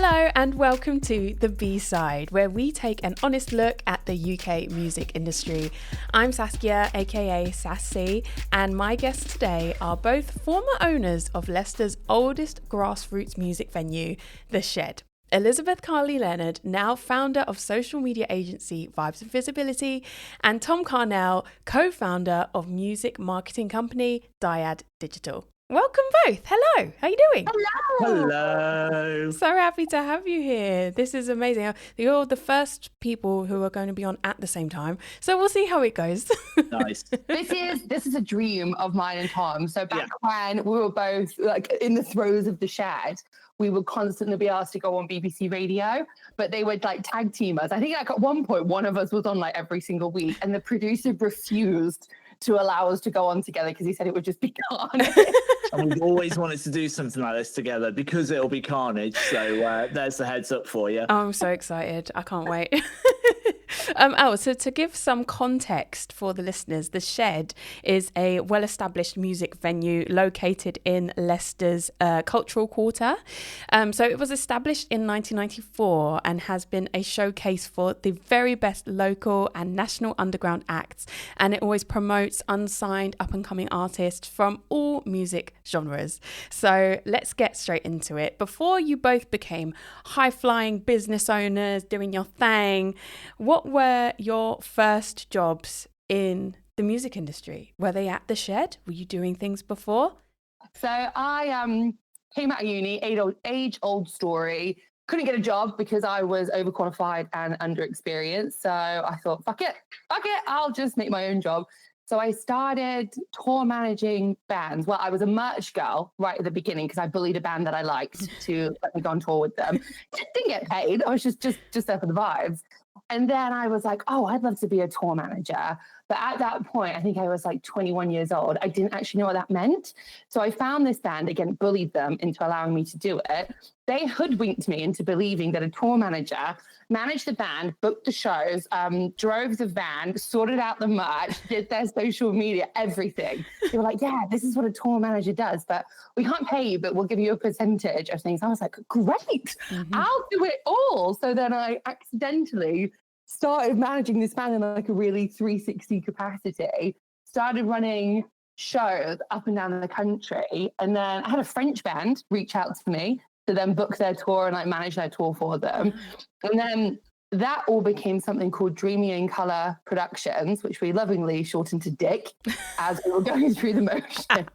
Hello and welcome to The B-Side, where we take an honest look at the UK music industry. I'm Saskia, aka Sassy, and my guests today are both former owners of Leicester's oldest grassroots music venue, The Shed. Elizabeth Carley Leonard, now founder of social media agency Vibes and Visibility, and Tom Carnell, co-founder of music marketing company Dyad Digital. Welcome both. Hello. How are you doing? Hello. So happy to have you here. This is amazing. You're the first people who are going to be on at the same time. So we'll see how it goes. Nice. This is a dream of mine and Tom. So back when we were both like in the throes of The Shed, we would constantly be asked to go on BBC Radio, but they would like tag team us. I think like at one point, one of us was on like every single week, and the producer refused to allow us to go on together because he said it would just be carnage. And we've always wanted to do something like this together because it'll be carnage. So there's the heads up for you. Oh, I'm so excited. I can't wait. So to give some context for the listeners, The Shed is a well-established music venue located in Leicester's cultural quarter. So it was established in 1994 and has been a showcase for the very best local and national underground acts. And it always promotes unsigned up-and-coming artists from all music genres. So let's get straight into it. Before you both became high-flying business owners doing your thing, what were your first jobs in the music industry? Were they at The Shed? Were you doing things before? So I came out of uni, age-old story. Couldn't get a job because I was overqualified and underexperienced. So I thought, fuck it, I'll just make my own job. So I started tour managing bands. Well, I was a merch girl right at the beginning because I bullied a band that I liked to let me go on tour with them. Didn't get paid. I was just there for the vibes. And then I was like, oh, I'd love to be a tour manager. But at that point, I think I was like 21 years old. I didn't actually know what that meant. So I found this band, again, bullied them into allowing me to do it. They hoodwinked me into believing that a tour manager managed the band, booked the shows, drove the van, sorted out the merch, did their social media, everything. They were like, yeah, this is what a tour manager does, but we can't pay you, but we'll give you a percentage of things. I was like, great, I'll do it all. So then I accidentally started managing this band in like a really 360 capacity, started running shows up and down the country. And then I had a French band reach out to me to then book their tour and like manage their tour for them. And then that all became something called Dreamy in Colour Productions, which we lovingly shortened to Dick as we were going through the motion.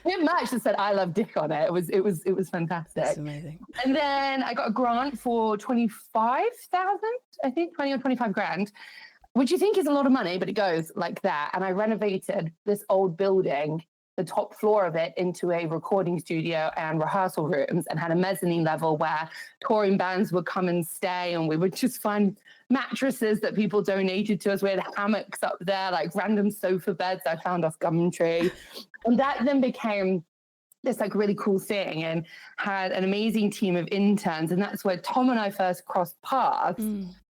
We had merch that said "I love Dick" on it. It was fantastic. That's amazing. And then I got a grant for 25,000, I think 20 or 25 grand, which you think is a lot of money, but it goes like that. And I renovated this old building, the top floor of it, into a recording studio and rehearsal rooms, and had a mezzanine level where touring bands would come and stay, and we would just find mattresses that people donated to us. We had hammocks up there, like random sofa beds I found off Gumtree. And that then became this like really cool thing, and had an amazing team of interns. And that's where Tom and I first crossed paths.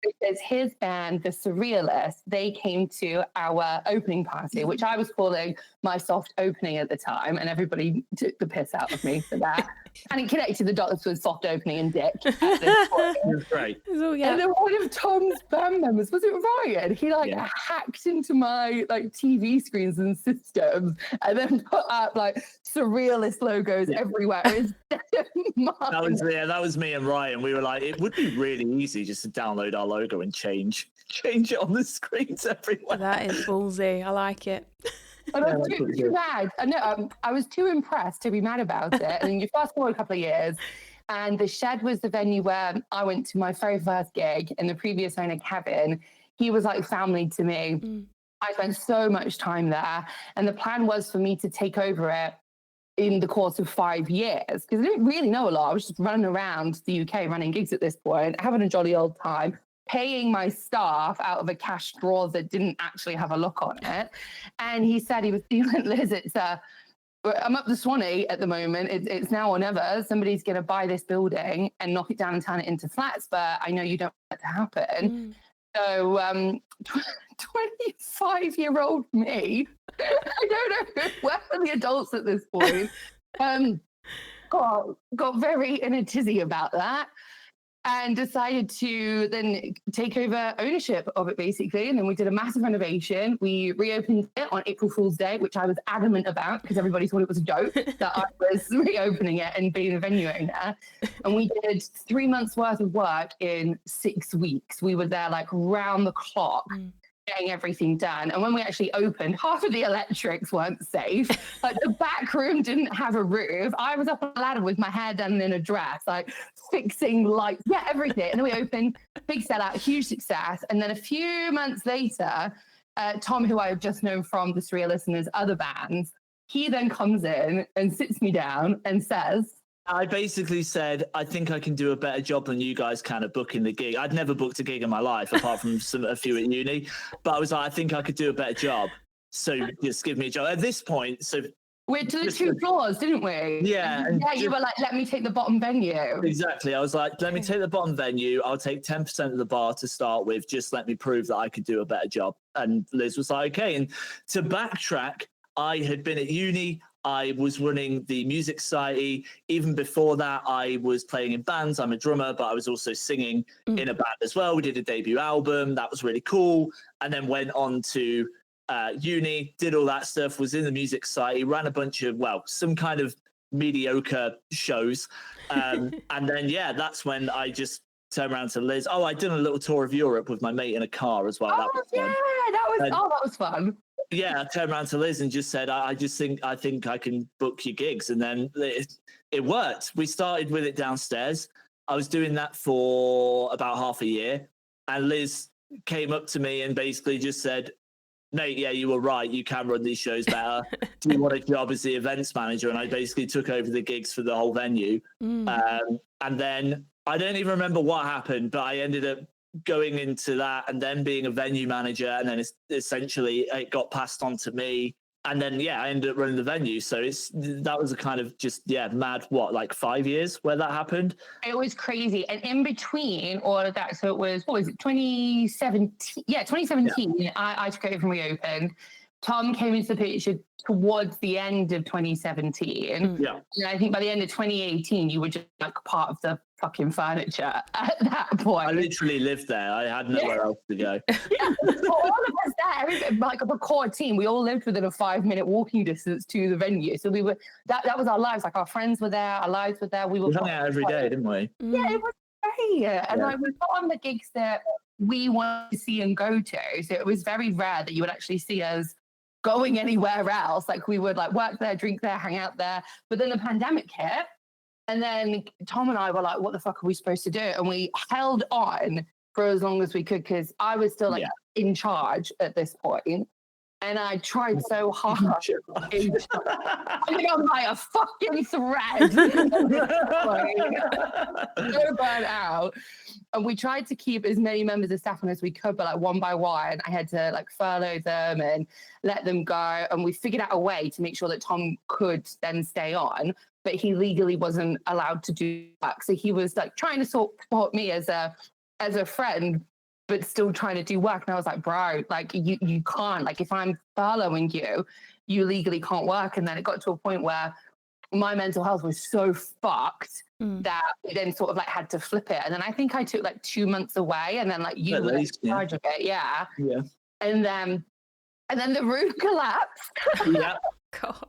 Because his band, The Surrealists, they came to our opening party, which I was calling my soft opening at the time, and everybody took the piss out of me for that. And it connected the dots with soft opening and Dick at this point. It was great. Oh, yeah. And then one of Tom's band members, was it Ryan? He hacked into my like TV screens and systems, and then put up like Surrealist logos everywhere. It was That was me and Ryan. We were like, it would be really easy just to download our logo and change it on the screens everywhere. That is ballsy. I like it. And I was too mad. I was too impressed to be mad about it. And then you fast forward a couple of years, and The Shed was the venue where I went to my very first gig. And the previous owner, Kevin, he was like family to me. I spent so much time there. And the plan was for me to take over it in the course of 5 years, because I didn't really know a lot. I was just running around the UK running gigs at this point, having a jolly old time, paying my staff out of a cash drawer that didn't actually have a lock on it. And he said, Liz, I'm up the Swanee at the moment. It's now or never. Somebody's going to buy this building and knock it down and turn it into flats, but I know you don't want that to happen. So 25-year-old me, I don't know, where are the adults at this point? got very in a tizzy about that and decided to then take over ownership of it, basically. And then we did a massive renovation. We reopened it on April Fool's Day, which I was adamant about because everybody thought it was a joke that I was reopening it and being a venue owner. And we did 3 months worth of work in 6 weeks. We were there like round the clock. Getting everything done. And when we actually opened, half of the electrics weren't safe. Like the back room didn't have a roof. I was up on a ladder with my hair done in a dress, like fixing lights, everything. And then we opened, big sellout, huge success. And then a few months later, Tom, who I have just known from the Surrealists and his other bands, he then comes in and sits me down and says, I basically said, I think I can do a better job than you guys can at booking the gig. I'd never booked a gig in my life, apart from a few at uni. But I was like, I think I could do a better job. So just give me a job. At this point, so... We went to the 2 floors, didn't we? Yeah. You were like, let me take the bottom venue. Exactly. I was like, let me take the bottom venue. I'll take 10% of the bar to start with. Just let me prove that I could do a better job. And Liz was like, okay. And to backtrack, I had been at uni. I was running the Music Society. Even before that, I was playing in bands. I'm a drummer, but I was also singing in a band as well. We did a debut album. That was really cool. And then went on to uni, did all that stuff, was in the Music Society, ran a bunch of, some kind of mediocre shows. And then, that's when I just turned around to Liz. Oh, I'd done a little tour of Europe with my mate in a car as well. That was fun. Yeah, I turned around to Liz and just said, I think I can book your gigs. And then it worked. We started with it downstairs. I was doing that for about half a year. And Liz came up to me and basically just said, Nate, yeah, you were right. You can run these shows better. Do you want a job as the events manager? And I basically took over the gigs for the whole venue. And then I don't even remember what happened, but I ended up going into that and then being a venue manager, and then essentially it got passed on to me, and then I ended up running the venue. So that was a kind of just mad 5 years where that happened. It was crazy. And in between all of that, so it was 2017? 2017. I took over and reopened. Tom came into the picture towards the end of 2017. Yeah. And I think by the end of 2018, you were just like part of the fucking furniture at that point. I literally lived there. I had nowhere else to go. So all of us there, like a core team, we all lived within a 5-minute walking distance to the venue. So we were, that was our lives. Like our friends were there, our lives were there. We hung out every day, didn't we? Yeah, it was great. And like we got on the gigs that we wanted to see and go to. So it was very rare that you would actually see us going anywhere else. Like we would like work there, drink there, hang out there. But then the pandemic hit, and then Tom and I were like, what the fuck are we supposed to do? And we held on for as long as we could, because I was still in charge at this point. And I tried so hard. I think I'm like a fucking thread. So burnt out. And we tried to keep as many members of staff on as we could, but like one by one, I had to like furlough them and let them go. And we figured out a way to make sure that Tom could then stay on, but he legally wasn't allowed to do work. So he was like trying to support me as a friend, but still trying to do work. And I was like, bro, like you can't, like if I'm furloughing you, you legally can't work. And then it got to a point where my mental health was so fucked that we then sort of like had to flip it. And then I think I took like 2 months away, and then like you were in charge of it. Yeah. And then the roof collapsed. Yeah. God.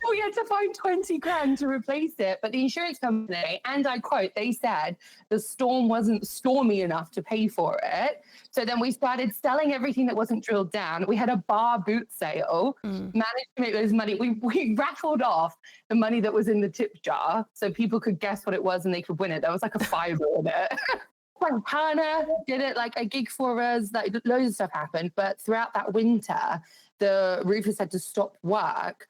We had to find 20 grand to replace it. But the insurance company, and I quote, they said the storm wasn't stormy enough to pay for it. So then we started selling everything that wasn't drilled down. We had a bar boot sale, managed to make those money. We raffled off the money that was in the tip jar so people could guess what it was and they could win it. There was like a fiver in it. Hannah did it, like a gig for us, like loads of stuff happened. But throughout that winter, the roofers had to stop work,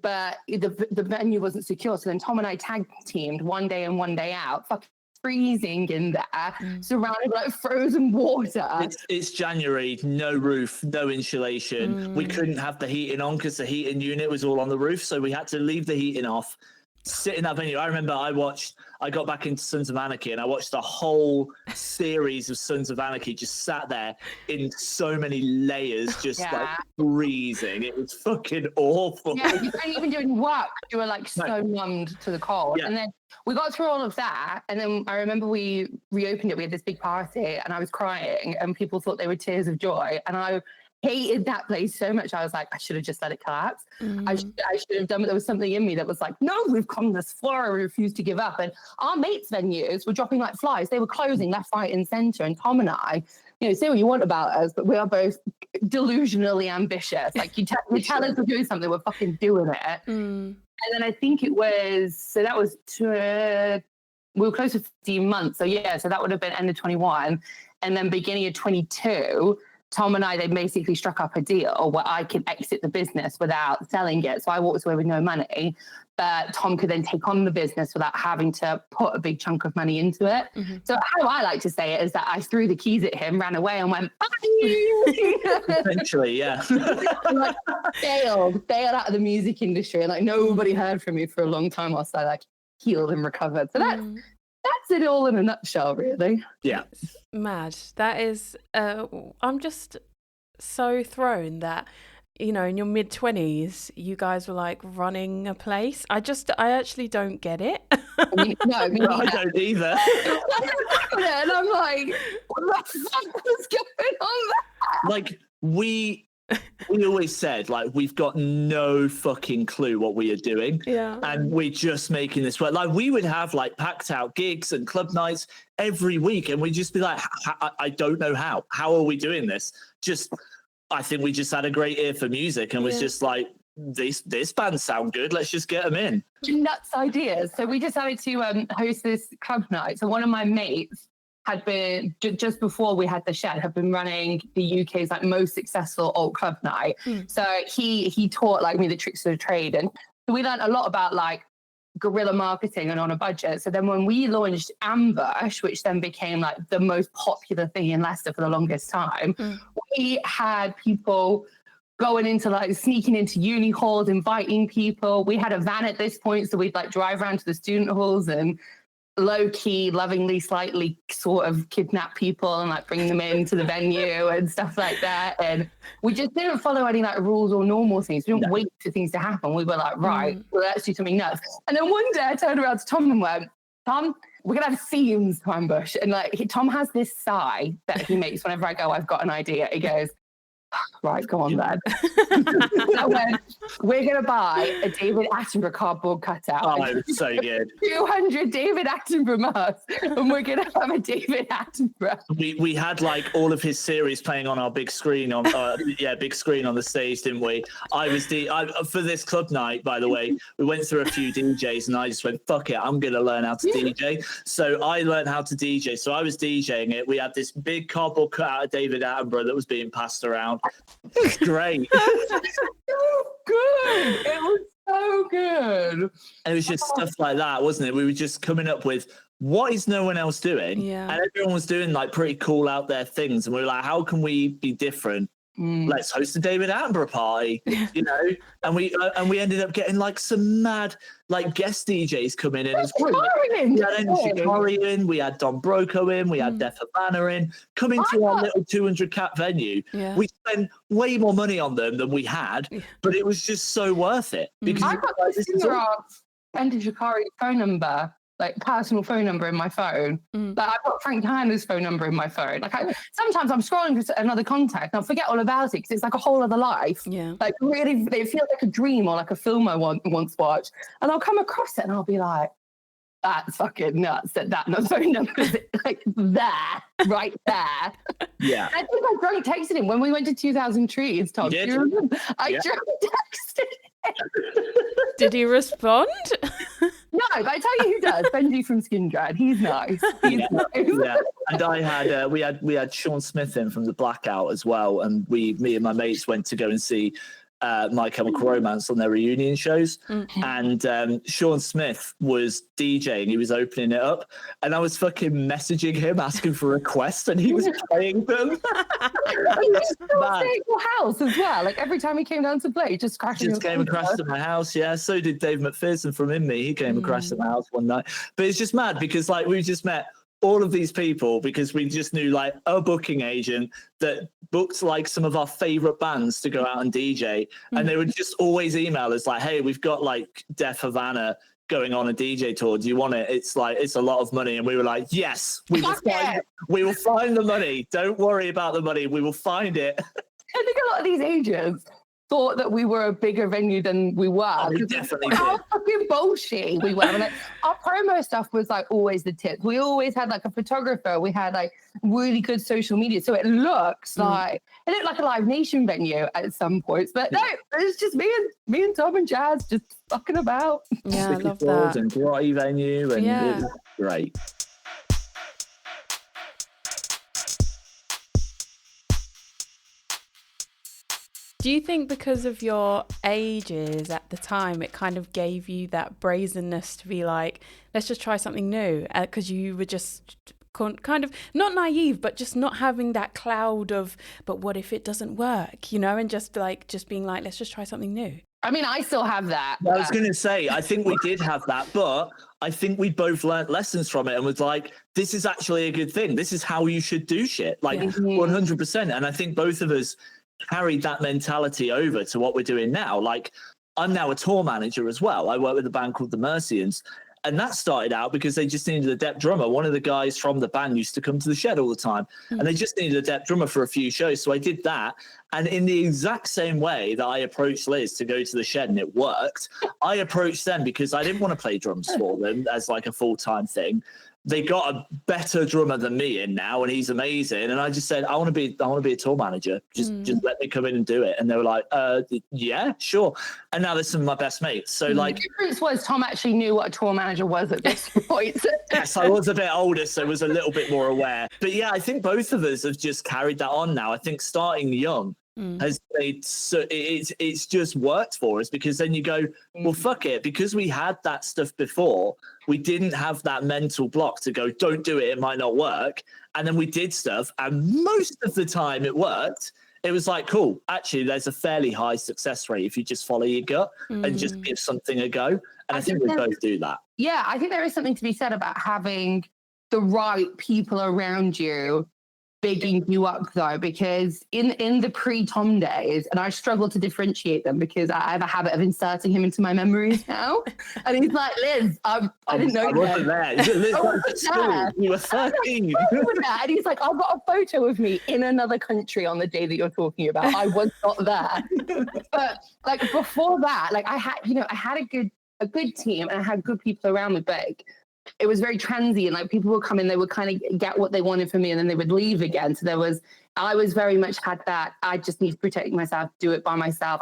but the venue wasn't secure. So then Tom and I tag teamed one day in, one day out, fucking freezing in there, surrounded by like frozen water. It's January, no roof, no insulation. We couldn't have the heating on because the heating unit was all on the roof. So we had to leave the heating off sit in that venue. I remember I got back into Sons of Anarchy and I watched the whole series of Sons of Anarchy, just sat there in so many layers, just like freezing. It was fucking awful. Yeah, you couldn't even do any work. You were like so numbed to the cold. Yeah. And then we got through all of that. And then I remember we reopened it. We had this big party and I was crying and people thought they were tears of joy. And I hated that place so much. I was like, I should have just let it collapse. I should have done it. There was something in me that was like, no, we've come this far. I refuse to give up. And our mates' venues were dropping like flies. They were closing left, right, and centre. And Tom and I, say what you want about us, but we are both delusionally ambitious. Like you tell us we're doing something, we're fucking doing it. And then I think it was, so that was we were close to 15 months. So so that would have been end of 21. And then beginning of 22, Tom and I, they basically struck up a deal where I could exit the business without selling it. So I walked away with no money, but Tom could then take on the business without having to put a big chunk of money into it. So how I like to say it is that I threw the keys at him, ran away and went, bye. Essentially, yeah. Like, failed out of the music industry. And like nobody heard from me for a long time whilst I like healed and recovered. So that's it all in a nutshell, really. Yeah. Mad. That is, I'm just so thrown that, in your mid-20s, you guys were like running a place. I actually don't get it. No, I don't either. And I'm like, what the fuck was going on there? Like, we always said, like, we've got no fucking clue what we are doing. Yeah. And we're just making this work. Like, we would have, like, packed out gigs and club nights every week. And we'd just be like, I don't know how. How are we doing this? I think we just had a great ear for music and was just like, this band sound good. Let's just get them in. Nuts ideas. So we decided to host this club night. So one of my mates had been, just before we had the shed, had been running the UK's like most successful alt club night. So he taught like me the tricks of the trade. And we learned a lot about like guerrilla marketing and on a budget. So then when we launched Ambush, which then became like the most popular thing in Leicester for the longest time, we had people going into like sneaking into uni halls, inviting people. We had a van at this point. So we'd like drive around to the student halls and low key, lovingly, slightly sort of kidnap people and like bring them into the venue and stuff like that. And we just didn't follow any like rules or normal things. We didn't wait for things to happen. We were like, right, well, let's do something nuts. And then one day I turned around to Tom and went, Tom, we're going to have themes to Ambush. And like Tom has this sigh that he makes whenever I go, I've got an idea. He goes, right, go on then. I went, we're going to buy a David Attenborough cardboard cutout. Oh, it's so good. 200 David Attenborough masks, and we're going to have a David Attenborough. We had like all of his series playing on our big screen on big screen on the stage, didn't we? I was for this club night, by the way, we went through a few DJs and I just went, fuck it, I'm going to learn how to DJ. So I learned how to DJ. So I was DJing it. We had this big cardboard cutout of David Attenborough that was being passed around. It was great. So good. It was so good. And it was just stuff like that, wasn't it? We were just coming up with what is no one else doing? Yeah. And everyone was doing like pretty cool out there things. And we were like, how can we be different? Let's host a David Attenborough party, and we ended up getting like some mad like guest DJs come in. And we had Shikari in, we had Don Broco in, we had Def Havana in, coming to our little 200 cap venue. Yeah. We spent way more money on them than we had, but it was just so worth it. Because I got the singer of Benji Shikari's phone number, like personal phone number in my phone. Like I've got Frank Tanner's phone number in my phone. Like sometimes I'm scrolling for another contact and I'll forget all about it because it's like a whole other life. Yeah. Like really, it feels like a dream or like a film I once watched. And I'll come across it and I'll be like, that's fucking nuts that phone number is like there, right there. Yeah. I think I drunk texted him when we went to 2000 Trees, Tom. Do you remember? I drunk texted him. Did he respond? No, but I tell you who does. Benji from Skin Dread. He's nice. He's nice. Yeah. And I had we had Sean Smith in from the Blackout as well, and me and my mates went to go and see My Chemical Romance on their reunion shows. And Sean Smith was DJing. He was opening it up. And I was fucking messaging him, asking for requests, and he was playing them. He used to stay at your house as well. Like every time he came down to play, just crashing. Just came across to my house. Yeah, so did Dave McPherson from In Me. He came across to my house one night. But it's just mad because like we just met all of these people because we just knew like a booking agent that booked like some of our favorite bands to go out and DJ. And they would just always email us like, hey, we've got like Def Havana going on a DJ tour. Do you want it? It's like, it's a lot of money. And we were like, yes, we will find the money. Don't worry about the money. We will find it. I think a lot of these agents thought that we were a bigger venue than we were. Oh, definitely how fucking bullshit we were. And like, our promo stuff was like always the tip. We always had like a photographer. We had like really good social media. So it looked like a Live Nation venue at some points. But no, it was just me and Tom and Jazz just fucking about. Yeah, I love that. And grotty venue, and it was great. Do you think because of your ages at the time, it kind of gave you that brazenness to be like, let's just try something new? Because you were just kind of not naive, but just not having that cloud of, but what if it doesn't work, you know, and just being like, let's just try something new. I mean, I still have that. I was going to say, I think we did have that, but I think we both learned lessons from it and was like, this is actually a good thing. This is how you should do shit, like 100%. And I think both of us carried that mentality over to what we're doing now. Like, I'm now a tour manager as well. I work with a band called the Mercians, and that started out because they just needed a depth drummer. One of the guys from the band used to come to the Shed all the time, and they just needed a depth drummer for a few shows. So I did that. And in the exact same way that I approached Liz to go to the Shed and it worked, I approached them because I didn't want to play drums for them as like a full-time thing. They got a better drummer than me in now, and he's amazing. And I just said, I want to be a tour manager. Just let me come in and do it. And they were like, yeah, sure. And now they're some of my best mates. So like, the difference was Tom actually knew what a tour manager was at this point. Yes, I was a bit older, so I was a little bit more aware. But yeah, I think both of us have just carried that on now. I think starting young has made it's just worked for us, because then you go, well, fuck it, because we had that stuff before, we didn't have that mental block to go, don't do it, it might not work. And then we did stuff, and most of the time it worked. It was like, cool, actually there's a fairly high success rate if you just follow your gut and just give something a go. And I think we both do that. Yeah, I think there is something to be said about having the right people around you bigging you up, though, because in the pre-Tom days, and I struggle to differentiate them because I have a habit of inserting him into my memories now, and he's like, Liz, I didn't know you wasn't there. Liz, you were 13. And he's like, I've got a photo of me in another country on the day that you're talking about. I was not there. But like before that, like I had a good team and I had good people around me, but it was very transient. Like people would come in, they would kind of get what they wanted from me, and then they would leave again. So I was very much had that. I just need to protect myself, do it by myself.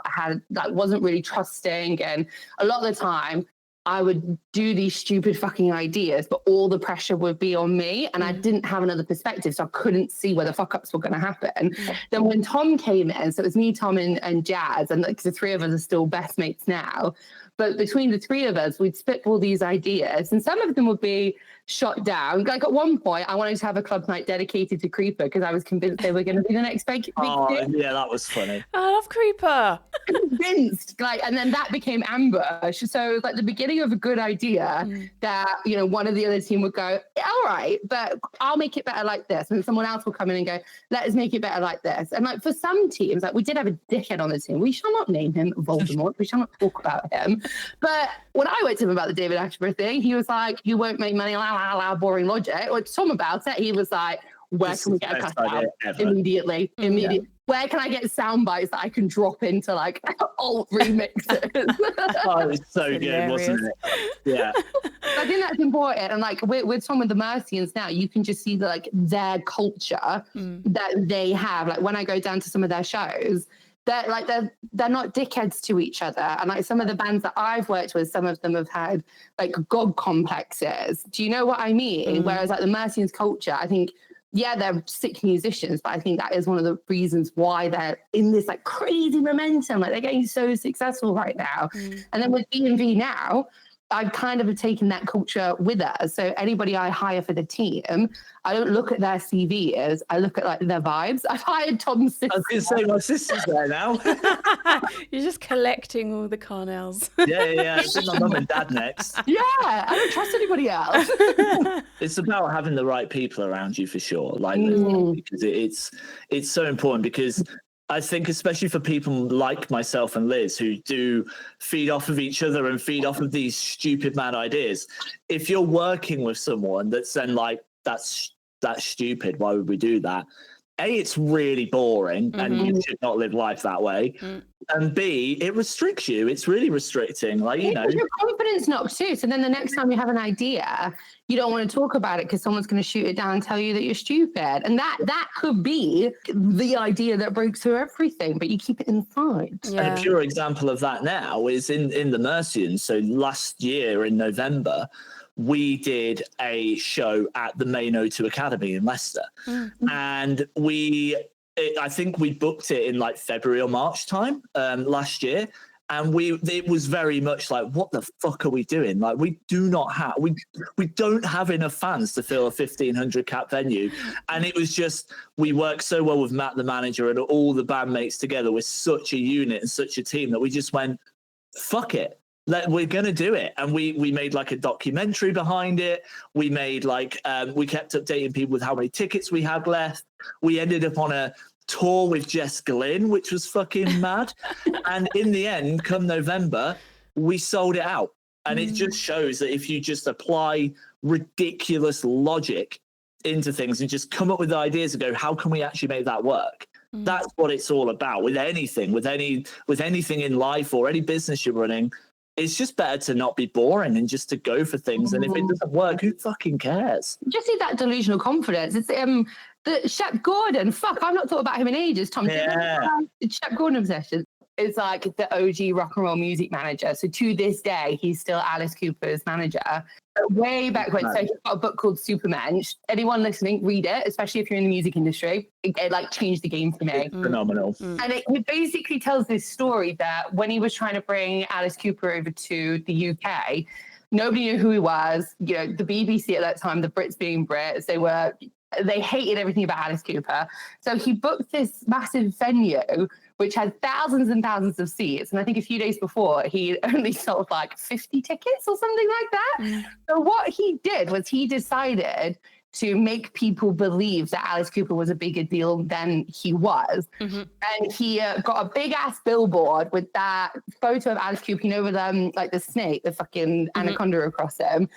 Wasn't really trusting, and a lot of the time I would do these stupid fucking ideas, but all the pressure would be on me, and I didn't have another perspective, so I couldn't see where the fuck ups were going to happen. Then when Tom came in, so it was me, Tom, and Jazz, and like the three of us are still best mates now. But between the three of us, we'd spitball these ideas, and some of them would be shot down. Like at one point, I wanted to have a club night dedicated to Creeper because I was convinced they were going to be the next big thing. Yeah, that was funny. I love Creeper. Convinced, and then that became Ambush. So it was like the beginning of a good idea that, one of the other team would go, all right, but I'll make it better like this. And someone else will come in and go, let us make it better like this. And like for some teams, like we did have a dickhead on the team. We shall not name him Voldemort. We shall not talk about him. But when I went to him about the David Attenborough thing, he was like, you won't make money, boring logic. Or to Tom about it, he was like, where can we get a cut out immediately? Where can I get sound bites that I can drop into like alt remixes? Oh, it was so good, wasn't it? Yeah. I think that's important. And like with Tom with the Mercians now, you can just see their culture that they have. Like when I go down to some of their shows, they're not dickheads to each other. And like some of the bands that I've worked with, some of them have had like god complexes. Do you know what I mean? Whereas like the Mercians culture, I think yeah, they're sick musicians, but I think that is one of the reasons why they're in this like crazy momentum. Like they're getting so successful right now. And then with B&V now, I've kind of taken that culture with us. So anybody I hire for the team, I don't look at their CVs. I look at like their vibes. I've hired Tom's sister. I was going to say my sister's there now. You're just collecting all the Carnels. Yeah. It's my mum and dad next. Yeah, I don't trust anybody else. It's about having the right people around you for sure. Like because it's so important, because I think especially for people like myself and Liz who do feed off of each other and feed off of these stupid mad ideas, if you're working with someone that's then like, that's stupid, why would we do that? A, it's really boring and you should not live life that way. And B, it restricts you. It's really restricting. Like, you know, your confidence knocks too. So then the next time you have an idea, you don't want to talk about it because someone's going to shoot it down and tell you that you're stupid. And that could be the idea that breaks through everything, but you keep it inside. Yeah. And a pure example of that now is in the Mercians. So last year in November, we did a show at the Main O2 Academy in Leicester. And I think we booked it in like February or March time last year. And it was very much like, what the fuck are we doing? Like, we don't have enough fans to fill a 1,500 cap venue. And it was just, we worked so well with Matt, the manager, and all the bandmates together. We're such a unit and such a team that we just went, fuck it. We're going to do it. And we made like a documentary behind it. We made like, we kept updating people with how many tickets we had left. We ended up on a tour with Jess Glynn, which was fucking mad. And in the end, come November, we sold it out. And it just shows that if you just apply ridiculous logic into things and just come up with ideas and go, how can we actually make that work? That's what it's all about with anything, with anything in life or any business you're running. It's just better to not be boring and just to go for things. And if it doesn't work, who fucking cares? Just see that delusional confidence. It's the Shep Gordon. Fuck, I've not thought about him in ages. Tom, Shep Gordon obsession. It's like the OG rock and roll music manager. So to this day, he's still Alice Cooper's manager. But way back when, so he's got a book called Supermensch. Anyone listening, read it, especially if you're in the music industry. It like changed the game for me. It's phenomenal. And it basically tells this story that when he was trying to bring Alice Cooper over to the UK, nobody knew who he was. You know, the BBC at that time, the Brits being Brits, they hated everything about Alice Cooper. So he booked this massive venue which had thousands and thousands of seats. And I think a few days before, he only sold like 50 tickets or something like that. So what he did was he decided to make people believe that Alice Cooper was a bigger deal than he was. And he got a big ass billboard with that photo of Alice Cooper, you know, with like the snake, the fucking anaconda across him.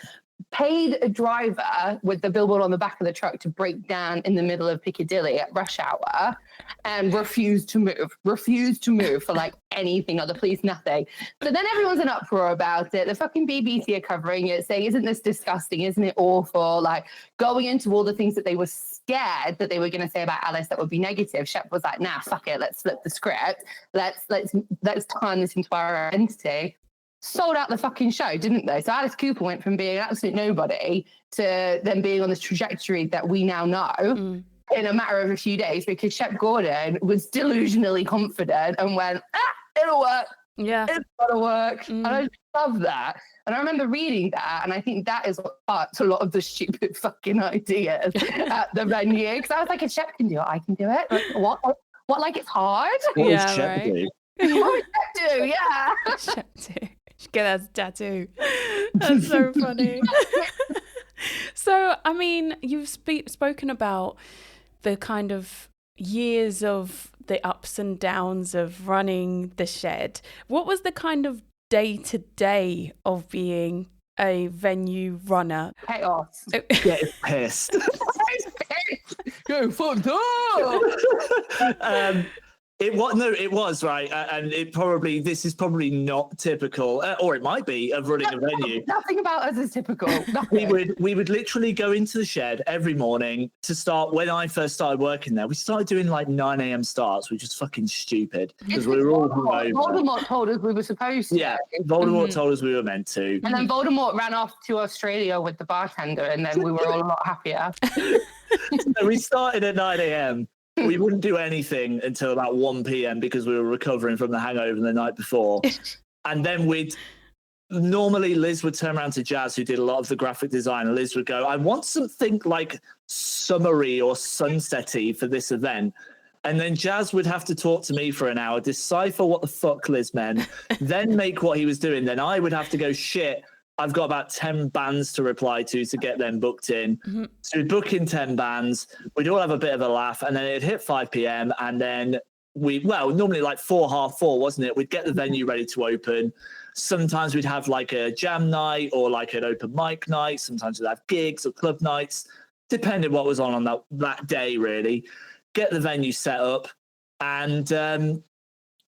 Paid a driver with the billboard on the back of the truck to break down in the middle of Piccadilly at rush hour and refused to move for like anything, or the police, nothing. So then everyone's in uproar about it. The fucking BBC are covering it, saying, isn't this disgusting? Isn't it awful? Like going into all the things that they were scared that they were going to say about Alice that would be negative. Shep was like, nah, fuck it. Let's flip the script. Let's turn this into our identity. Sold out the fucking show, didn't they? So Alice Cooper went from being an absolute nobody to then being on this trajectory that we now know in a matter of a few days, because Shep Gordon was delusionally confident and went, it'll work. Yeah, it's gotta work. And I love that. And I remember reading that, and I think that is what sparked a lot of the stupid fucking ideas at the venue. Because I was like, if Shep can do it, I can do it. Like, what? Like it's hard? What would Shep do? What would Shep do? Yeah. Shep do. Get that as a tattoo. That's so funny. So, I mean, you've spoken about the kind of years of the ups and downs of running the shed. What was the kind of day-to-day of being a venue runner? Chaos. Get pissed. Go fucked up. It was right, and this is probably not typical, or it might be, of running a venue. Nothing about us is typical. We would literally go into the shed every morning to start. When I first started working there, we started doing like 9 a.m. starts, which is fucking stupid because we were all hungover. Voldemort told us we were supposed to. Yeah, Voldemort told us we were meant to. And then Voldemort ran off to Australia with the bartender, and then we were all a lot happier. So we started at 9 a.m. We wouldn't do anything until about 1 p.m. because we were recovering from the hangover the night before. And then normally Liz would turn around to Jazz, who did a lot of the graphic design, and Liz would go, I want something like summery or sunsetty for this event. And then Jazz would have to talk to me for an hour, decipher what the fuck Liz meant, then make what he was doing. Then I would have to go, shit, I've got about 10 bands to reply to get them booked in. Mm-hmm. So we'd book in 10 bands. We'd all have a bit of a laugh, and then it'd hit 5 p.m. And then normally like 4, half 4, wasn't it? We'd get the venue ready to open. Sometimes we'd have like a jam night or like an open mic night. Sometimes we'd have gigs or club nights, depending what was on that day, really. Get the venue set up and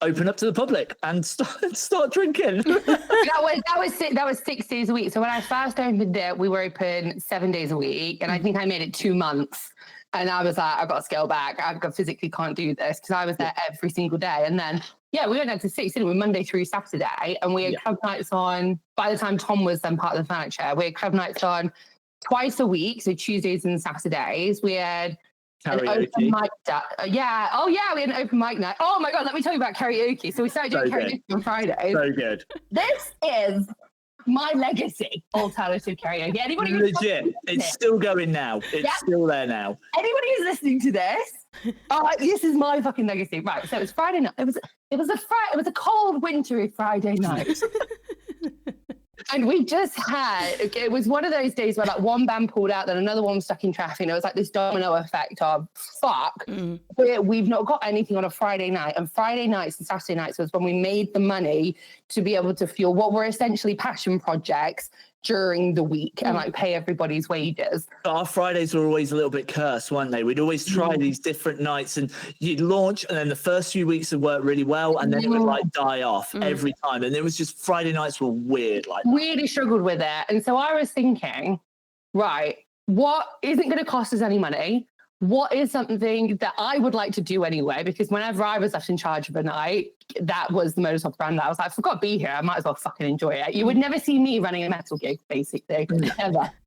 open up to the public and start drinking. that was 6 days a week. So when I first opened it, we were open 7 days a week, and I think I made it 2 months. And I was like, I've got to scale back. I physically can't do this because I was there every single day. And then, we went down to 6, didn't we? Monday through Saturday, and we had club nights on. By the time Tom was then part of the furniture, we had club nights on twice a week, so Tuesdays and Saturdays. We had an open mic. We had an open mic night. Oh my God, let me tell you about karaoke. So we started doing karaoke on Fridays. So good. This is my legacy, alternative karaoke. Anybody who's legit, it's still going now. It's still there now. Anybody who's listening to this, this is my fucking legacy. Right. So it was Friday night. It was a cold, wintry Friday night. And we just it was one of those days where like one band pulled out, then another one was stuck in traffic. And it was like this domino effect of we've not got anything on a Friday night. And Friday nights and Saturday nights was when we made the money to be able to fuel what were essentially passion projects during the week and like pay everybody's wages. But our Fridays were always a little bit cursed, weren't they? We'd always try these different nights, and you'd launch, and then the first few weeks would work really well, and then it would like die off every time. And it was just Friday nights were weird. Like really struggled with it. And so I was thinking, right, what isn't going to cost us any money? What is something that I would like to do anyway? Because whenever I was left in charge of a night, that was the modus operandi. I was like, I've got to be here. I might as well fucking enjoy it. You would never see me running a metal gig, basically.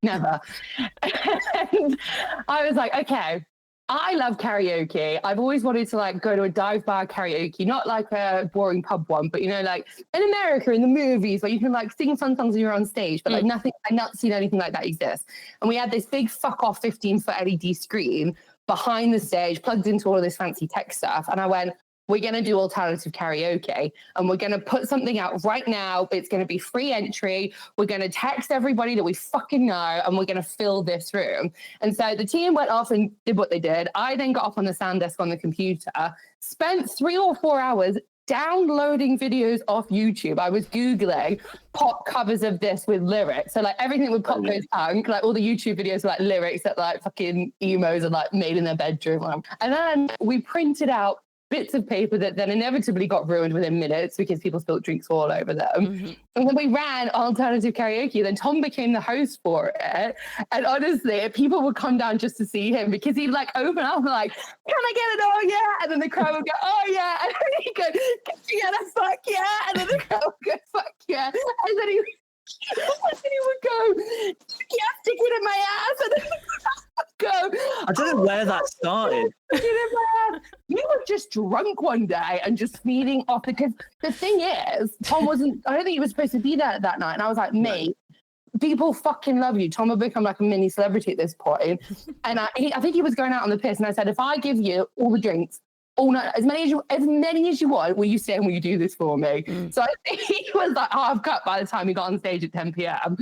Never. And I was like, okay, I love karaoke. I've always wanted to like go to a dive bar karaoke, not like a boring pub one, but like in America, in the movies where you can like sing fun songs when you're on stage, but like nothing, I've not seen anything like that exist. And we had this big fuck off 15-foot LED screen behind the stage, plugged into all of this fancy tech stuff. And I went, we're going to do alternative karaoke, and we're going to put something out right now. It's going to be free entry. We're going to text everybody that we fucking know, and we're going to fill this room. And so the team went off and did what they did. I then got up on the sound desk on the computer, spent 3 or 4 hours downloading videos off YouTube. I was Googling pop covers of this with lyrics. So like everything with pop goes punk, like all the YouTube videos were like lyrics that like fucking emos are like made in their bedroom. And then we printed out bits of paper that then inevitably got ruined within minutes because people spilled drinks all over them. And then we ran alternative karaoke. Then Tom became the host for it. And honestly, people would come down just to see him because he'd like open up and like, can I get an oh yeah? And then the crowd would go, oh yeah. And then he'd go, yeah, fuck yeah. And then the crowd would go, fuck yeah. And then he would go, yeah, stick it in my ass. And then the crowd would go, I don't know where that started. We were just drunk one day and just feeding off, because the thing is, Tom wasn't, I don't think he was supposed to be there that night. And I was like, mate, people fucking love you. Tom will become like a mini celebrity at this point. And I think he was going out on the piss. And I said, if I give you all the drinks, all night, as many as you want, will you stay and will you do this for me? So I think he was like half cut by the time he got on stage at 10 p.m.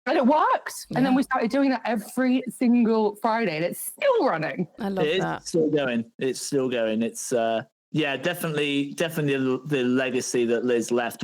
And it worked. And then we started doing that every single Friday, and it's still running. I love that. It's still going. It's still going. It's definitely the legacy that Liz left.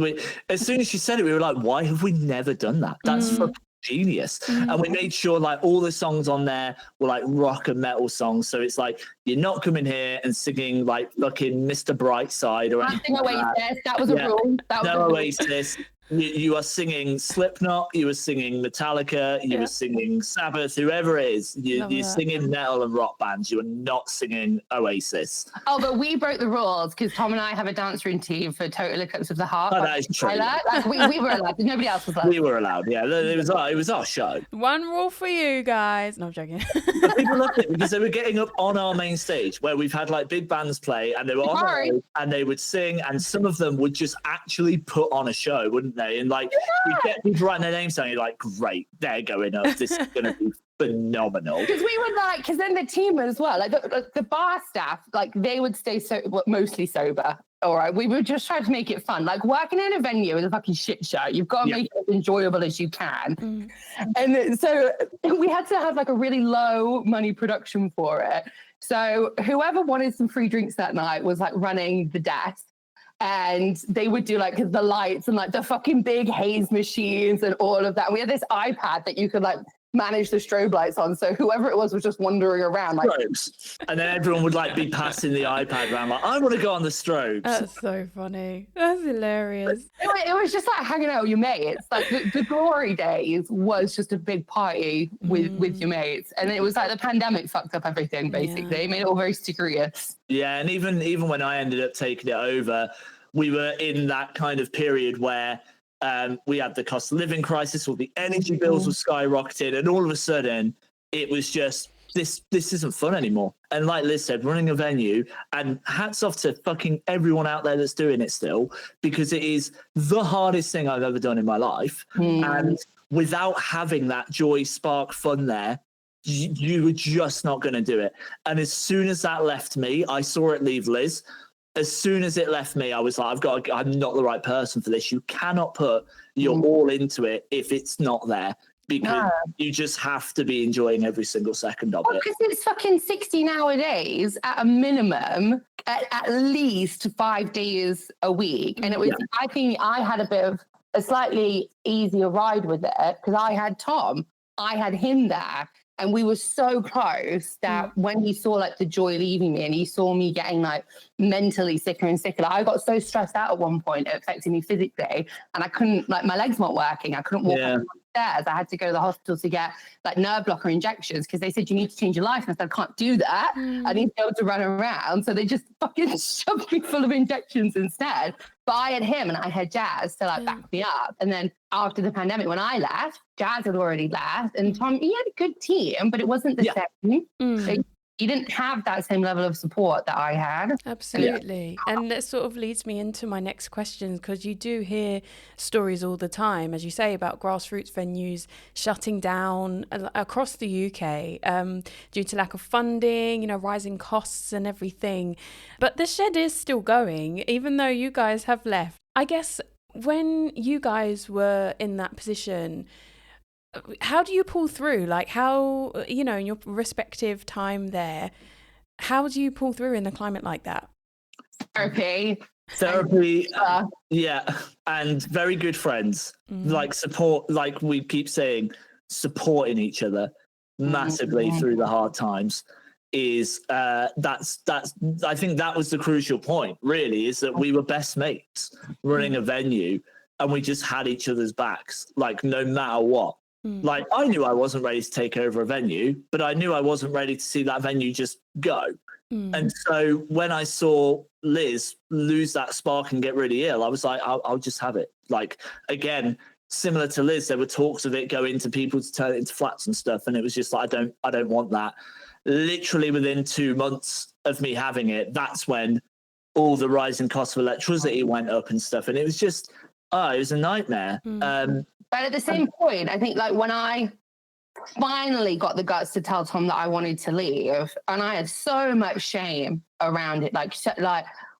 As soon as she said it, we were like, why have we never done that? That's fucking genius. And we made sure like all the songs on there were like rock and metal songs. So it's like, you're not coming here and singing like fucking Mr. Brightside or anything like that. That was a rule. That was no Oasis. You are singing Slipknot, you were singing Metallica, you were singing Sabbath, whoever it is. You're singing metal and rock bands. You are not singing Oasis. Oh, but we broke the rules because Tom and I have a dance routine for Total Eclipse of the Heart. Oh, that is true. Like, we were allowed. Nobody else was allowed. We were allowed, yeah. It was our show. One rule for you guys. No, I'm joking. But people loved it because they were getting up on our main stage where we've had like big bands play, and they were on the stage and they would sing, and some of them would just actually put on a show, wouldn't they? And like we get people writing their names down, you're like, great, they're going up. This is going to be phenomenal. Because we would like, because then the team as well, like the bar staff, like they would stay mostly sober. All right, we would just try to make it fun. Like working in a venue is a fucking shit show. You've got to make it as enjoyable as you can. And so we had to have like a really low money production for it. So whoever wanted some free drinks that night was like running the desk. And they would do like the lights and like the fucking big haze machines and all of that. And we had this iPad that you could like manage the strobe lights on. So whoever it was just wandering around like strobes. And then everyone would like be passing the iPad around like, I want to go on the strobes. That's so funny. That's hilarious. It was just like hanging out with your mates. Like the glory days was just a big party with your mates. And it was like the pandemic fucked up everything basically. It made it all very serious. Yeah, and even when I ended up taking it over, we were in that kind of period where we had the cost of living crisis, all the energy bills were skyrocketing, and all of a sudden it was just this isn't fun anymore. And like Liz said, running a venue, and hats off to fucking everyone out there that's doing it still, because it is the hardest thing I've ever done in my life. And without having that joy, spark, fun there, you were just not going to do it. And as soon as that left me, I saw it leave Liz. As soon as it left me, I was like, I'm not the right person for this. You cannot put your all into it if it's not there, because you just have to be enjoying every single second of it. Because it's fucking 16-hour days at a minimum, at least 5 days a week. And it was, I think I had a slightly easier ride with it because I had Tom, I had him there. And we were so close that when he saw like the joy leaving me and he saw me getting like mentally sicker and sicker, like, I got so stressed out at one point, it affected me physically. And I couldn't, like my legs weren't working. I couldn't walk up the stairs. I had to go to the hospital to get like nerve blocker injections because they said, you need to change your life. And I said, I can't do that. I need to be able to run around. So they just fucking shoved me full of injections instead. But I had him and I had Jazz to like back me up. And then after the pandemic, when I left, Jazz had already left. And Tom, he had a good team, but it wasn't the same. So he didn't have that same level of support that I had. Absolutely. And that sort of leads me into my next question, because you do hear stories all the time, as you say, about grassroots venues shutting down across the UK due to lack of funding, rising costs and everything. But the shed is still going, even though you guys have left. I guess when you guys were in that position, how do you pull through? Like how, in your respective time there, how do you pull through in a climate like that? Therapy, and very good friends, like support, like we keep saying, supporting each other massively through the hard times is that's I think that was the crucial point, really, is that we were best mates running a venue and we just had each other's backs, like no matter what. Like I knew I wasn't ready to take over a venue, but I knew I wasn't ready to see that venue just go. And so when I saw Liz lose that spark and get really ill, I was like, I'll just have it. Like, again, similar to Liz, there were talks of it going to people to turn it into flats and stuff. And it was just like, I don't want that. Literally within 2 months of me having it, that's when all the rising costs of electricity went up and stuff. And it was just, it was a nightmare. But at the same point, I think like when I finally got the guts to tell Tom that I wanted to leave, and I had so much shame around it, like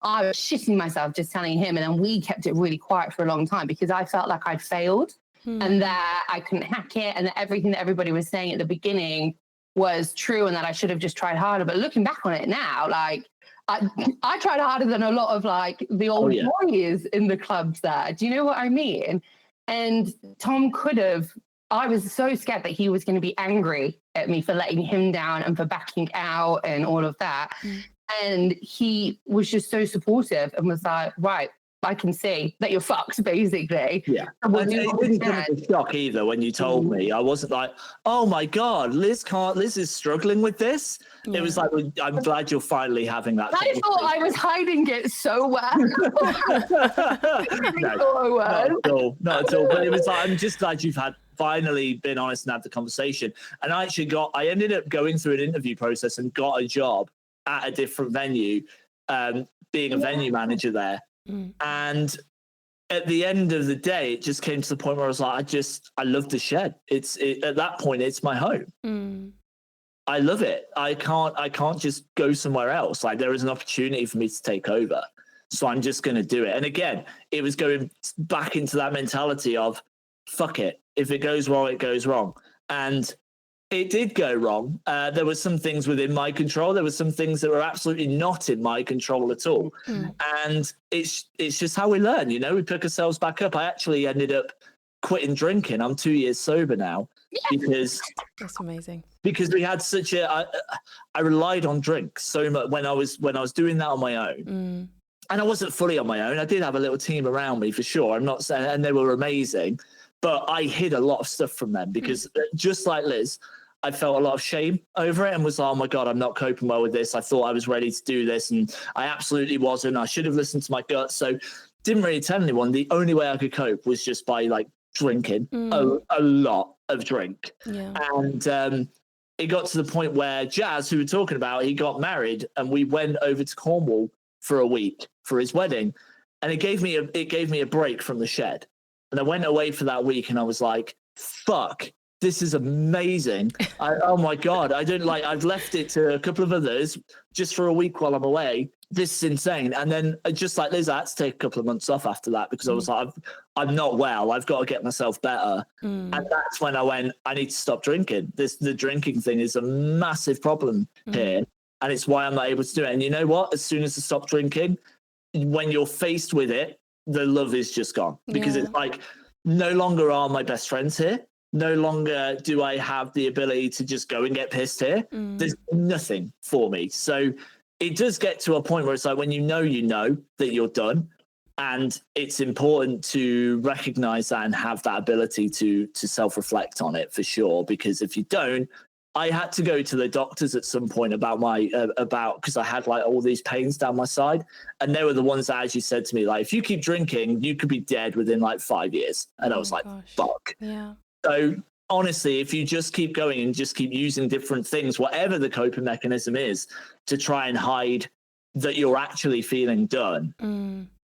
I was shitting myself just telling him, and then we kept it really quiet for a long time because I felt like I'd failed and that I couldn't hack it, and that everything that everybody was saying at the beginning was true and that I should have just tried harder. But looking back on it now, like I tried harder than a lot of like the old boys in the clubs there. Do you know what I mean? And Tom could have I was so scared that he was going to be angry at me for letting him down and for backing out and all of that. And he was just so supportive and was like, right, I can see that you're fucked, basically. Yeah. And And it didn't come as a shock either when you told me. I wasn't like, oh my God, Liz is struggling with this. Yeah. It was like, I'm glad you're finally having that. I thought I was hiding it so well. Not at all. But it was like, I'm just glad you've finally been honest and had the conversation. And I ended up going through an interview process and got a job at a different venue, being a venue manager there. And at the end of the day, it just came to the point where I was like, I love the shed. At that point, it's my home. I love it. I can't just go somewhere else. Like, there is an opportunity for me to take over. So I'm just going to do it. And again, it was going back into that mentality of, fuck it. If it goes wrong, it goes wrong. And it did go wrong. There were some things within my control. There were some things that were absolutely not in my control at all. And it's just how we learn, you know. We pick ourselves back up. I actually ended up quitting drinking. I'm 2 years sober now because that's amazing. Because we had such I relied on drinks so much when I was doing that on my own. And I wasn't fully on my own. I did have a little team around me for sure. I'm not saying, and they were amazing, but I hid a lot of stuff from them because just like Liz, I felt a lot of shame over it and was like, oh my God, I'm not coping well with this. I thought I was ready to do this and I absolutely wasn't. I should have listened to my gut. So didn't really tell anyone. The only way I could cope was just by like drinking a lot of drink. Yeah. And it got to the point where Jazz, who we were talking about, he got married and we went over to Cornwall for a week for his wedding. And it gave me a break from the shed. And I went away for that week and I was like, fuck, this is amazing. Oh my God. I've left it to a couple of others just for a week while I'm away. This is insane. And then just like Liz, I had to take a couple of months off after that because I was like, I'm not well. I've got to get myself better. And that's when I went, I need to stop drinking. The drinking thing is a massive problem here. And it's why I'm not able to do it. And you know what? As soon as I stop drinking, when you're faced with it, the love is just gone because it's like no longer are my best friends here. No longer do I have the ability to just go and get pissed here. There's nothing for me. So it does get to a point where it's like when you know that you're done. And it's important to recognize that and have that ability to self-reflect on it for sure. Because if you don't, I had to go to the doctors at some point about because I had like all these pains down my side. And they were the ones that, as you said to me, like, if you keep drinking, you could be dead within like 5 years. And I was like, fuck. Yeah. So honestly, if you just keep going and just keep using different things, whatever the coping mechanism is, to try and hide that you're actually feeling done,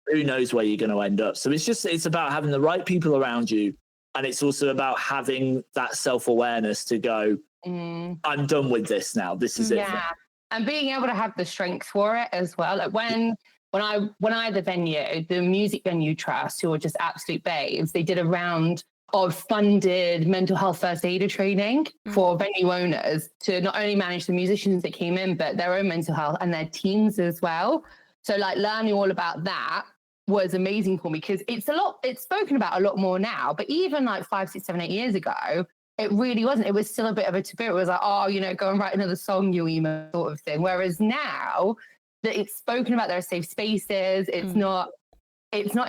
who knows where you're going to end up. So it's about having the right people around you. And it's also about having that self-awareness to go, I'm done with this now. This is it. Yeah. And being able to have the strength for it as well. Like when I had the venue, the music venue trust, who were just absolute babes, they did a round of funded mental health first aider training for venue owners to not only manage the musicians that came in, but their own mental health and their teams as well. So like learning all about that was amazing for me because it's spoken about a lot more now, but even like 5, 6, 7, 8 years ago, it really wasn't. It was still a bit of a taboo. It was like, oh, you know, go and write another song, you emo sort of thing. Whereas now that it's spoken about, there are safe spaces. It's not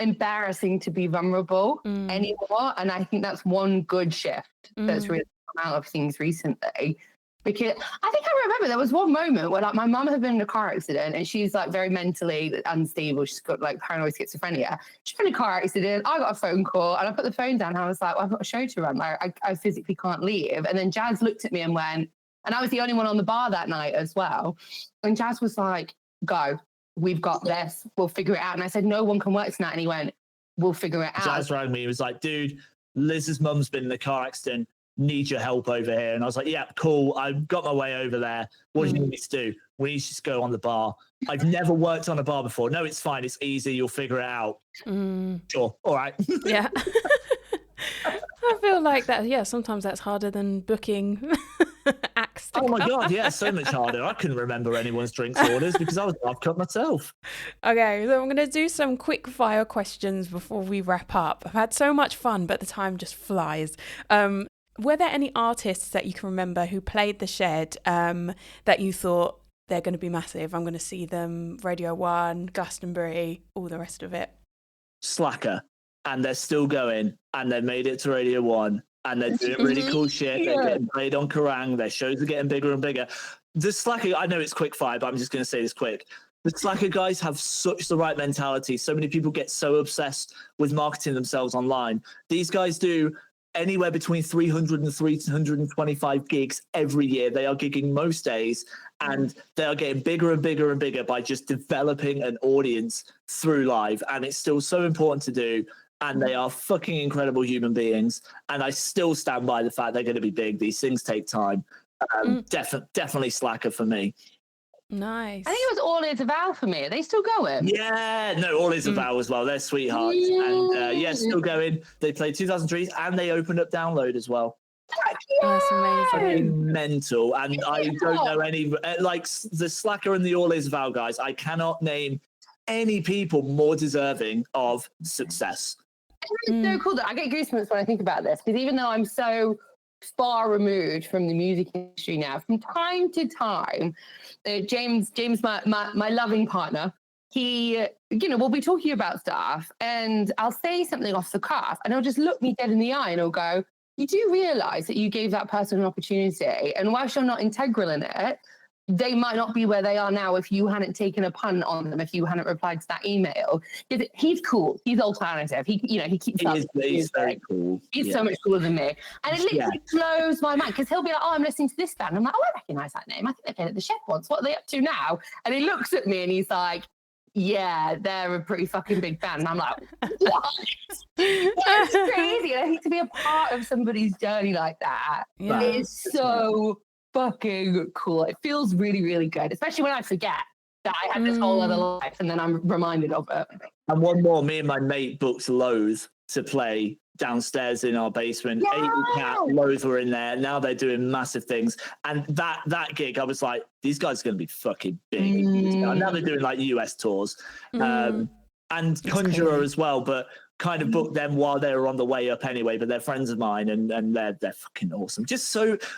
embarrassing to be vulnerable anymore. And I think that's one good shift that's really come out of things recently. Because I think I remember there was one moment where like my mum had been in a car accident and she's like very mentally unstable. She's got like paranoid schizophrenia. She's been in a car accident. I got a phone call and I put the phone down and I was like, well, I've got a show to run. Like I physically can't leave. And then Jazz looked at me and went, and I was the only one on the bar that night as well. And Jazz was like, go. We've got this. We'll figure it out. And I said, no one can work tonight. And he went, we'll figure it out. Jazz rang me. He was like, dude, Liz's mum's been in a car accident. Need your help over here. And I was like, yeah, cool. I've got my way over there. What do you need me to do? We need to just go on the bar. I've never worked on a bar before. No, it's fine. It's easy. You'll figure it out. Sure. All right. Yeah. I feel like that. Yeah. Sometimes that's harder than booking acts. Oh my God. Yeah. So much harder. I couldn't remember anyone's drinks orders because I've cut myself. Okay. So I'm going to do some quick fire questions before we wrap up. I've had so much fun, but the time just flies. Were there any artists that you can remember who played the Shed that you thought they're going to be massive? I'm going to see them, Radio 1, Glastonbury, all the rest of it. Slacker, and they're still going, and they made it to Radio 1, and they're doing really cool shit. They're getting played on Kerrang. Their shows are getting bigger and bigger. The Slacker, I know it's quick fire, but I'm just going to say this quick. The Slacker guys have such the right mentality. So many people get so obsessed with marketing themselves online. These guys do anywhere between 300 and 325 gigs every year. They are gigging most days, and they are getting bigger and bigger and bigger by just developing an audience through live. And it's still so important to do. And they are fucking incredible human beings. And I still stand by the fact they're going to be big. These things take time. Definitely Slacker for me. Nice. I think it was All Is a Vow for me. Are they still going? Yeah, no, All Is a Vow as well. They're sweethearts. And still going. They played 2003 and they opened up Download as well. That's amazing. Mental. And I don't know any, like the Slacker and the All Is a Vow guys, I cannot name any people more deserving of success. It's so cool that I get goosebumps when I think about this, because even though I'm so far removed from the music industry now, from time to time, James, my loving partner, he, we'll be talking about stuff, and I'll say something off the cuff, and he'll just look me dead in the eye, and he'll go, "You do realise that you gave that person an opportunity, and whilst you're not integral in it, they might not be where they are now if you hadn't taken a punt on them, if you hadn't replied to that email." He's cool. He's alternative. He keeps up. He's very cool. He's so much cooler than me. And it literally blows my mind, because he'll be like, "Oh, I'm listening to this band." I'm like, "Oh, I recognise that name. I think they played at the Shed once. What are they up to now?" And he looks at me and he's like, "Yeah, they're a pretty fucking big band." And I'm like, "What?" That's crazy. And I think to be a part of somebody's journey like that is so fucking cool. It feels really, really good, especially when I forget that I had this whole other life and then I'm reminded of it. And one more, me and my mate booked Loathe to play downstairs in our basement. 80 Cat, Loathe were in there. Now they're doing massive things. And that gig, I was like, these guys are going to be fucking big. Now they're doing like US tours. And Conjurer as well, but kind of booked them while they were on the way up anyway, but they're friends of mine, and they're fucking awesome.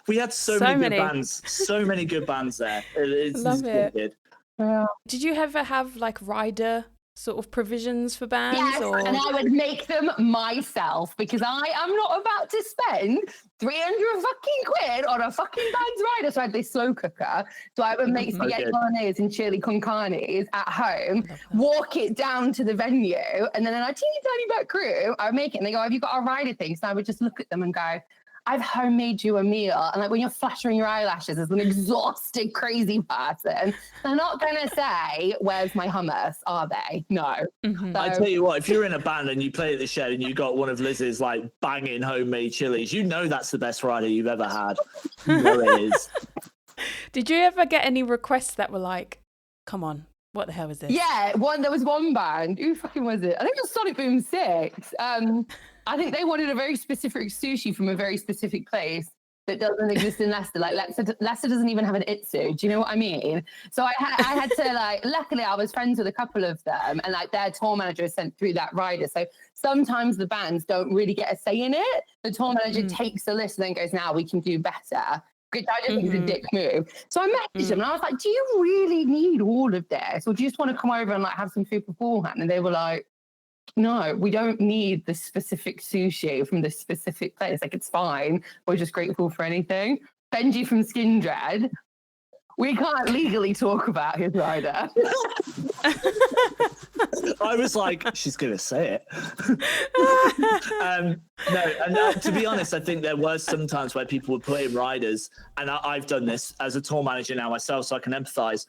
We had so many good bands, so many good bands there. Love it. Good. Yeah. Did you ever have like rider sort of provisions for bands? Yes, or... and I would make them myself, because I am not about to spend 300 fucking quid on a fucking band's rider. So I had this slow cooker. So I would make spaghetti bolognese and chili con carnes at home, walk it down to the venue, and then in a teeny tiny back crew, I would make it, and they go, "Have you got a rider thing?" So I would just look at them and go, "I've homemade you a meal." And like, when you're fluttering your eyelashes as an exhausted, crazy person, they're not going to say, "Where's my hummus?" Are they? No. Mm-hmm. So, I tell you what, if you're in a band and you play at the Shed and you got one of Liz's like banging homemade chilies, you know that's the best rider you've ever had. There it is. Did you ever get any requests that were like, "Come on, what the hell is this?" yeah, there was one band. Who fucking was it? I think it was Sonic Boom 6. I think they wanted a very specific sushi from a very specific place that doesn't exist in Leicester. Like Leicester doesn't even have an Itsu. Do you know what I mean? So I had to like, luckily I was friends with a couple of them, and like their tour manager sent through that rider. So sometimes the bands don't really get a say in it. The tour manager takes the list and then goes, "Now we can do better." Which I just think is a dick move. So I messaged them and I was like, "Do you really need all of this? Or do you just want to come over and like have some food beforehand?" And they were like, "No, we don't need the specific sushi from this specific place. Like, it's fine. We're just grateful for anything." Benji from Skin Dread, we can't legally talk about his rider. I was like, she's going to say it. To be honest, I think there was some times where people would put in riders, and I've done this as a tour manager now myself, so I can empathise.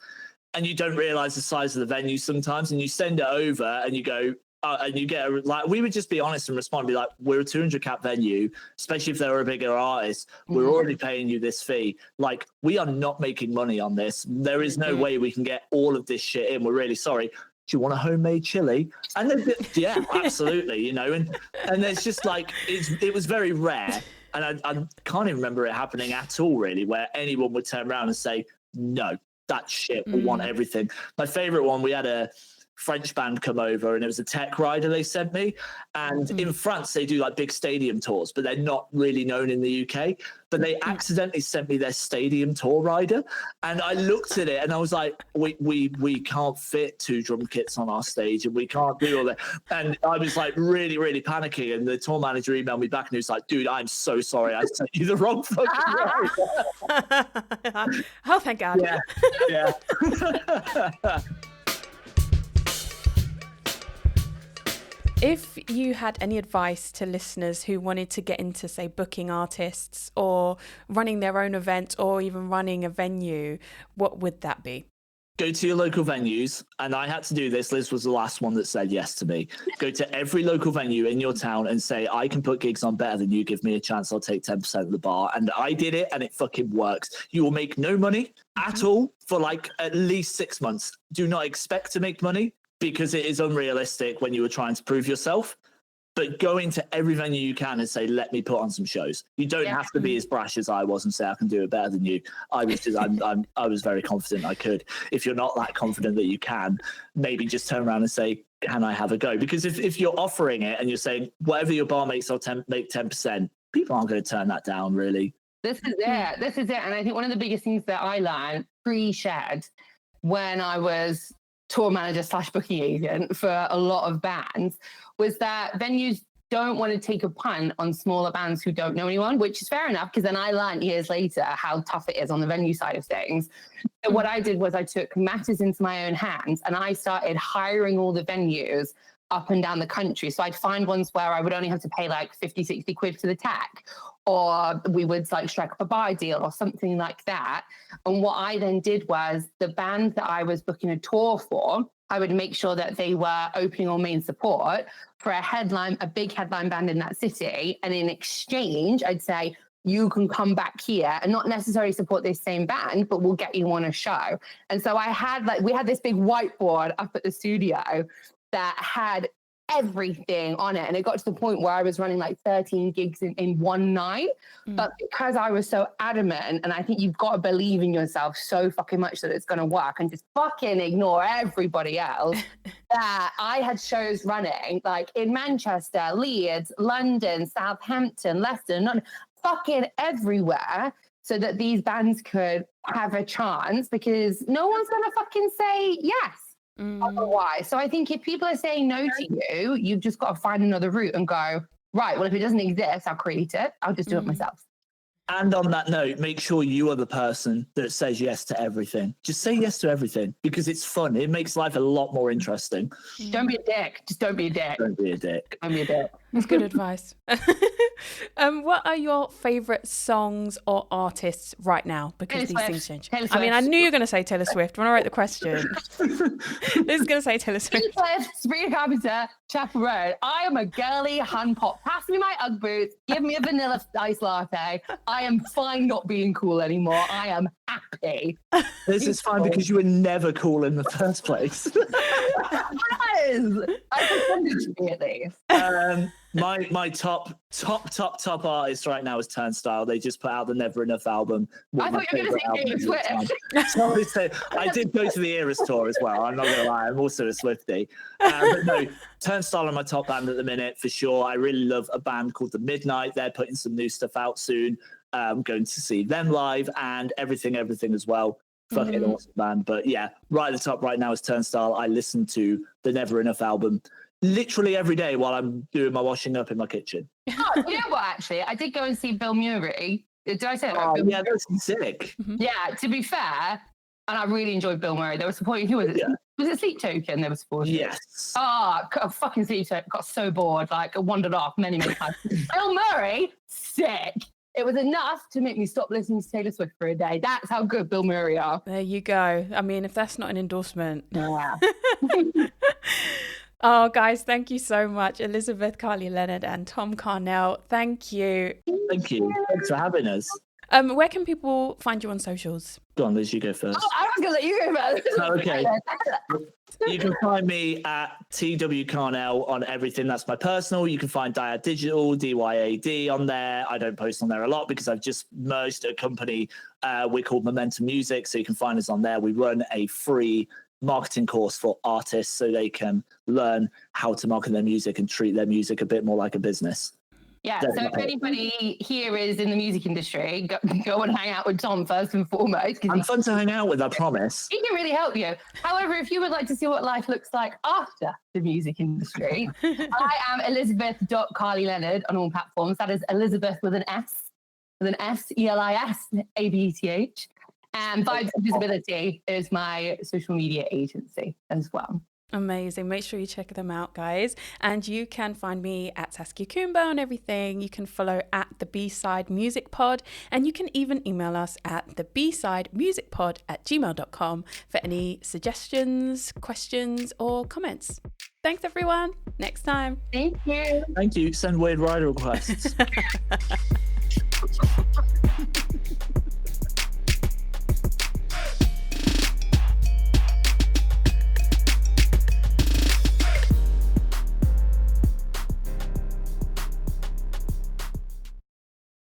And you don't realise the size of the venue sometimes, and you send it over and you go, and you get we would just be honest and respond, be like, "We're a 200 cap venue, especially if they're a bigger artist. We're already paying you this fee. Like, we are not making money on this. There is no way we can get all of this shit in. We're really sorry. Do you want a homemade chili?" And then, yeah, absolutely, and it's just like, it was very rare, and I can't even remember it happening at all, really, where anyone would turn around and say, "No, that shit, we want everything." My favorite one, we had a French band come over, and it was a tech rider they sent me. And in France, they do like big stadium tours, but they're not really known in the UK. But they accidentally sent me their stadium tour rider, and I looked at it and I was like, we can't fit 2 drum kits on our stage, and we can't do all that. And I was like really, really panicking. And the tour manager emailed me back, and he was like, "Dude, I'm so sorry, I sent you the wrong fucking rider." Oh, thank God. Yeah. If you had any advice to listeners who wanted to get into, say, booking artists or running their own event or even running a venue, what would that be? Go to your local venues. And I had to do this. Liz was the last one that said yes to me. Go to every local venue in your town and say, I can put gigs on better than you. Give me a chance. I'll take 10% of the bar. And I did it, and it fucking works. You will make no money at all for like at least 6 months. Do not expect to make money, because it is unrealistic when you were trying to prove yourself. But go into every venue you can and say, let me put on some shows. You don't have to be as brash as I was and say, I can do it better than you. I was very confident I could. If you're not that confident that you can, maybe just turn around and say, can I have a go? Because if you're offering it and you're saying, whatever your bar makes, I'll make 10%, people aren't going to turn that down, really. This is it. And I think one of the biggest things that I learned pre-Shed, when I was tour manager / booking agent for a lot of bands, was that venues don't want to take a punt on smaller bands who don't know anyone, which is fair enough, because then I learned years later how tough it is on the venue side of things. So what I did was I took matters into my own hands, and I started hiring all the venues up and down the country. So I'd find ones where I would only have to pay like 50, 60 quid for the tech, or we would like strike up a bar deal or something like that. And what I then did was, the band that I was booking a tour for, I would make sure that they were opening or main support for a big headline band in that city. And in exchange, I'd say, you can come back here and not necessarily support this same band, but we'll get you on a show. And so we had this big whiteboard up at the studio that had everything on it. And it got to the point where I was running like 13 gigs in one night. But because I was so adamant, and I think you've got to believe in yourself so fucking much that it's going to work and just fucking ignore everybody else, that I had shows running like in Manchester, Leeds, London, Southampton, Leicester, fucking everywhere, so that these bands could have a chance, because no one's going to fucking say yes. Otherwise. So I think if people are saying no to you, you've just got to find another route and go, right, well, if it doesn't exist, I'll create it. I'll just do it myself. And on that note, make sure you are the person that says yes to everything. Just say yes to everything, because it's fun. It makes life a lot more interesting. Don't be a dick. Just don't be a dick. Don't be a dick. Don't be a dick. That's good advice. What are your favourite songs or artists right now? Because these things change. I mean, I knew you were going to say Taylor Swift when I wrote the question. This is going to say Taylor Swift. Sabrina Carpenter, Chapel Road. I am a girly hand pop. Pass me my Ugg boots. Give me a vanilla ice latte. I am fine not being cool anymore. I am happy. This is fine because you were never cool in the first place. I pretended to be at least. My top artist right now is Turnstile. They just put out the Never Enough album. I thought you were going to say Taylor Swift. I did go to the Eras tour as well. I'm not going to lie. I'm also a Swiftie. But no, Turnstile are my top band at the minute for sure. I really love a band called The Midnight. They're putting some new stuff out soon. I'm going to see them live, and everything as well. Fucking awesome band. But yeah, right at the top right now is Turnstile. I listen to the Never Enough album literally every day while I'm doing my washing up in my kitchen. Oh, you know what, actually? I did go and see Bill Murray. Did I say that? Oh, yeah, that's sick. Yeah, to be fair, and I really enjoyed Bill Murray. They were supporting, who was it? Yeah. Was it Sleep Token they were supporting? Yes. Fucking Sleep Token. Got so bored, like I wandered off many times. Bill Murray, sick. It was enough to make me stop listening to Taylor Swift for a day. That's how good Bill Murray are. There you go. I mean, if that's not an endorsement. Yeah. Oh, guys, thank you so much. Elizabeth, Carly Leonard and Tom Carnell. Thank you. Thank you. Thanks for having us. Where can people find you on socials? Go on, Liz, you go first. Oh, I was going to let you go first. Oh, okay. You can find me at TW Carnell on everything. That's my personal. You can find Dyad Digital, DYAD on there. I don't post on there a lot because I've just merged a company we're called Momentum Music. So you can find us on there. We run a free marketing course for artists so they can learn how to market their music and treat their music a bit more like a business. Yeah, so if anybody here is in the music industry, go and hang out with Tom first and foremost. I'm fun to hang out with, I promise. He can really help you. However, if you would like to see what life looks like after the music industry, I am Elizabeth.CarlyLeonard on all platforms. That is Elizabeth with an S, ELISABETH. And Vibes of Visibility is my social media agency as well. Amazing. Make sure you check them out, guys. And you can find me at Saskia Kumba on everything. You can follow at the B-Side Music Pod, and you can even email us at the bsidemusicpod@gmail.com for any suggestions, questions, or comments. Thanks, everyone. Next time. Thank you. Thank you. Send weird rider requests.